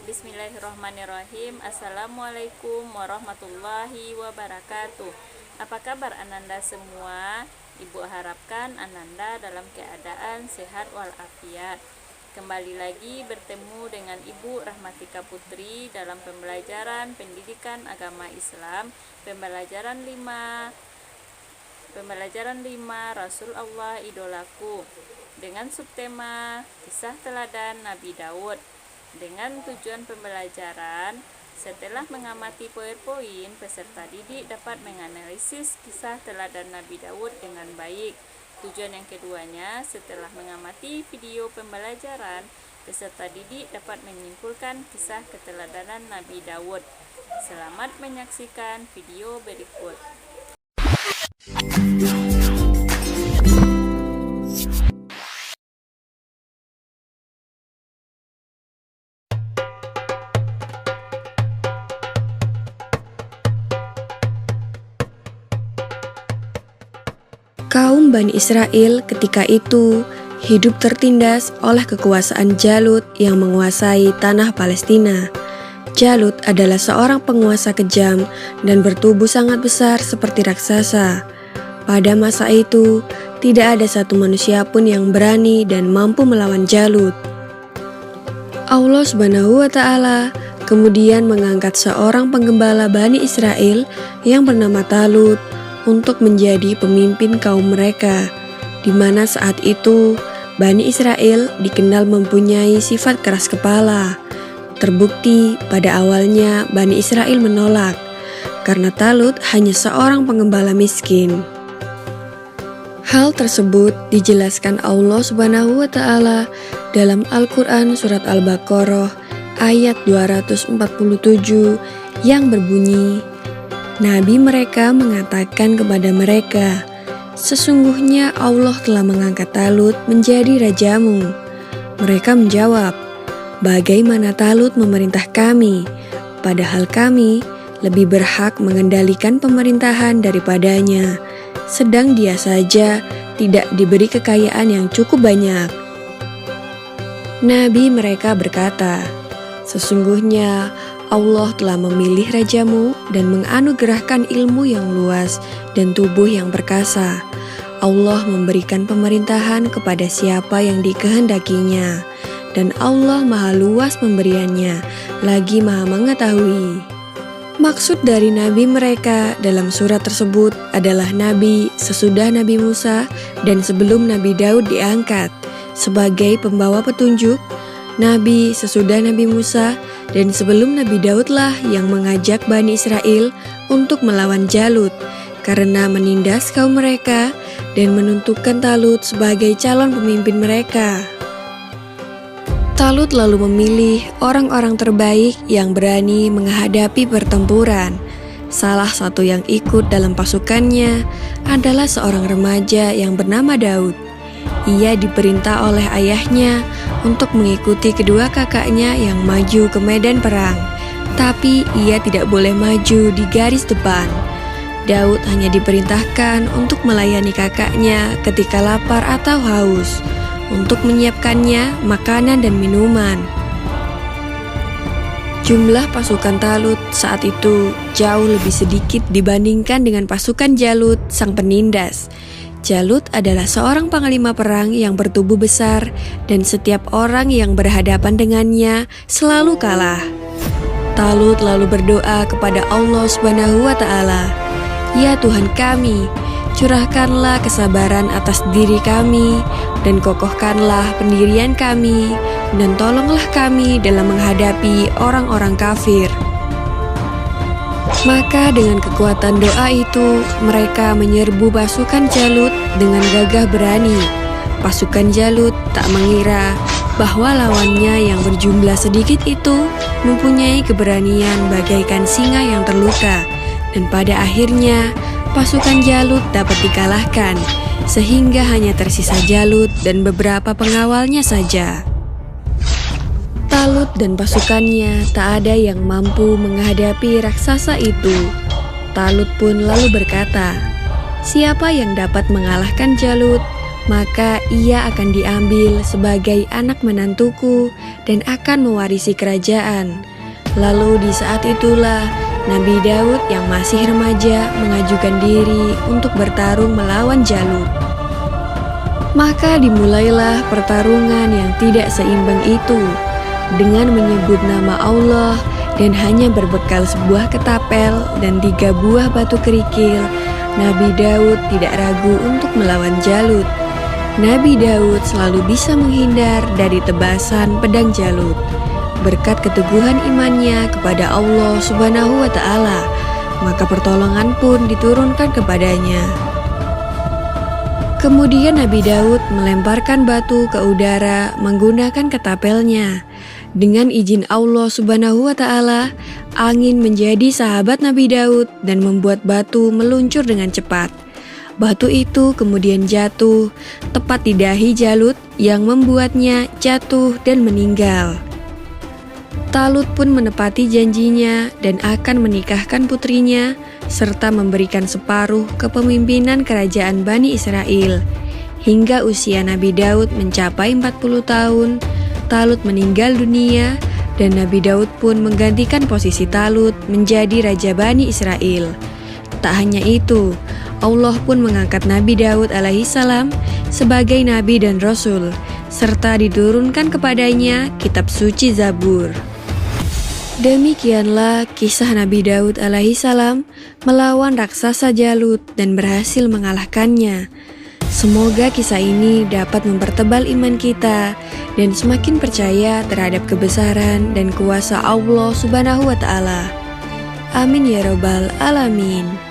Bismillahirrahmanirrahim. Assalamualaikum warahmatullahi wabarakatuh. Apa kabar Ananda semua? Ibu harapkan Ananda dalam keadaan sehat walafiat. Kembali lagi bertemu dengan Ibu Rahmatika Putri dalam pembelajaran pendidikan agama Islam, pembelajaran 5 Rasul Allah Idolaku, dengan subtema Kisah Teladan Nabi Daud. Dengan tujuan pembelajaran, setelah mengamati PowerPoint, peserta didik dapat menganalisis kisah teladan Nabi Daud dengan baik. Tujuan yang keduanya, setelah mengamati video pembelajaran, peserta didik dapat menyimpulkan kisah keteladanan Nabi Daud. Selamat menyaksikan video berikut. Kaum Bani Israel ketika itu hidup tertindas oleh kekuasaan Jalut yang menguasai tanah Palestina. Jalut adalah seorang penguasa kejam dan bertubuh sangat besar seperti raksasa. Pada masa itu, tidak ada satu manusia pun yang berani dan mampu melawan Jalut. Allah Subhanahu wa Ta'ala kemudian mengangkat seorang penggembala Bani Israel yang bernama Talut untuk menjadi pemimpin kaum mereka, di mana saat itu Bani Israel dikenal mempunyai sifat keras kepala. Terbukti pada awalnya Bani Israel menolak, karena Talut hanya seorang penggembala miskin. Hal tersebut dijelaskan Allah Subhanahu wa Ta'ala dalam Al-Quran Surat Al-Baqarah ayat 247 yang berbunyi, Nabi mereka mengatakan kepada mereka, sesungguhnya Allah telah mengangkat Talut menjadi rajamu. Mereka menjawab, bagaimana Talut memerintah kami, padahal kami lebih berhak mengendalikan pemerintahan daripadanya, sedang dia saja tidak diberi kekayaan yang cukup banyak. Nabi mereka berkata, sesungguhnya Allah telah memilih rajamu dan menganugerahkan ilmu yang luas dan tubuh yang perkasa. Allah memberikan pemerintahan kepada siapa yang dikehendakinya, dan Allah maha luas pemberiannya, lagi maha mengetahui. Maksud dari nabi mereka dalam surat tersebut adalah nabi sesudah Nabi Musa dan sebelum Nabi Daud diangkat sebagai pembawa petunjuk, nabi sesudah Nabi Musa dan sebelum Nabi Daudlah yang mengajak Bani Israel untuk melawan Jalut karena menindas kaum mereka dan menentukan Talut sebagai calon pemimpin mereka. Talut lalu memilih orang-orang terbaik yang berani menghadapi pertempuran. Salah satu yang ikut dalam pasukannya adalah seorang remaja yang bernama Daud. Ia diperintah oleh ayahnya untuk mengikuti kedua kakaknya yang maju ke medan perang, tapi ia tidak boleh maju di garis depan. Daud hanya diperintahkan untuk melayani kakaknya ketika lapar atau haus, untuk menyiapkannya makanan dan minuman. Jumlah pasukan Talut saat itu jauh lebih sedikit dibandingkan dengan pasukan Jalut sang penindas. Jalut adalah seorang panglima perang yang bertubuh besar dan setiap orang yang berhadapan dengannya selalu kalah. Talut lalu berdoa kepada Allah Subhanahu wa Ta'ala, ya Tuhan kami, curahkanlah kesabaran atas diri kami dan kokohkanlah pendirian kami dan tolonglah kami dalam menghadapi orang-orang kafir. Maka dengan kekuatan doa itu, mereka menyerbu pasukan Jalut dengan gagah berani. Pasukan Jalut tak mengira bahwa lawannya yang berjumlah sedikit itu mempunyai keberanian bagaikan singa yang terluka. Dan pada akhirnya, pasukan Jalut dapat dikalahkan, sehingga hanya tersisa Jalut dan beberapa pengawalnya saja. Talut dan pasukannya tak ada yang mampu menghadapi raksasa itu. Talut pun lalu berkata, siapa yang dapat mengalahkan Jalut, maka ia akan diambil sebagai anak menantuku dan akan mewarisi kerajaan. Lalu di saat itulah Nabi Daud yang masih remaja mengajukan diri untuk bertarung melawan Jalut. Maka dimulailah pertarungan yang tidak seimbang itu. Dengan menyebut nama Allah dan hanya berbekal sebuah ketapel dan 3 buah batu kerikil, Nabi Daud tidak ragu untuk melawan Jalut. Nabi Daud selalu bisa menghindar dari tebasan pedang Jalut. Berkat keteguhan imannya kepada Allah Subhanahu wa Ta'ala, maka pertolongan pun diturunkan kepadanya. Kemudian Nabi Daud melemparkan batu ke udara menggunakan ketapelnya. Dengan izin Allah Subhanahu wa Ta'ala, angin menjadi sahabat Nabi Daud dan membuat batu meluncur dengan cepat. Batu itu kemudian jatuh tepat di dahi Jalut yang membuatnya jatuh dan meninggal. Talut pun menepati janjinya dan akan menikahkan putrinya serta memberikan separuh kepemimpinan kerajaan Bani Israel. Hingga usia Nabi Daud mencapai 40 tahun, Talut meninggal dunia dan Nabi Daud pun menggantikan posisi Talut menjadi Raja Bani Israel. Tak hanya itu, Allah pun mengangkat Nabi Daud alaihissalam sebagai Nabi dan Rasul, serta diturunkan kepadanya kitab suci Zabur. Demikianlah kisah Nabi Daud alaihissalam melawan raksasa Jalut dan berhasil mengalahkannya. Semoga kisah ini dapat mempertebal iman kita dan semakin percaya terhadap kebesaran dan kuasa Allah Subhanahu wa Ta'ala. Amin ya Rabbal Alamin.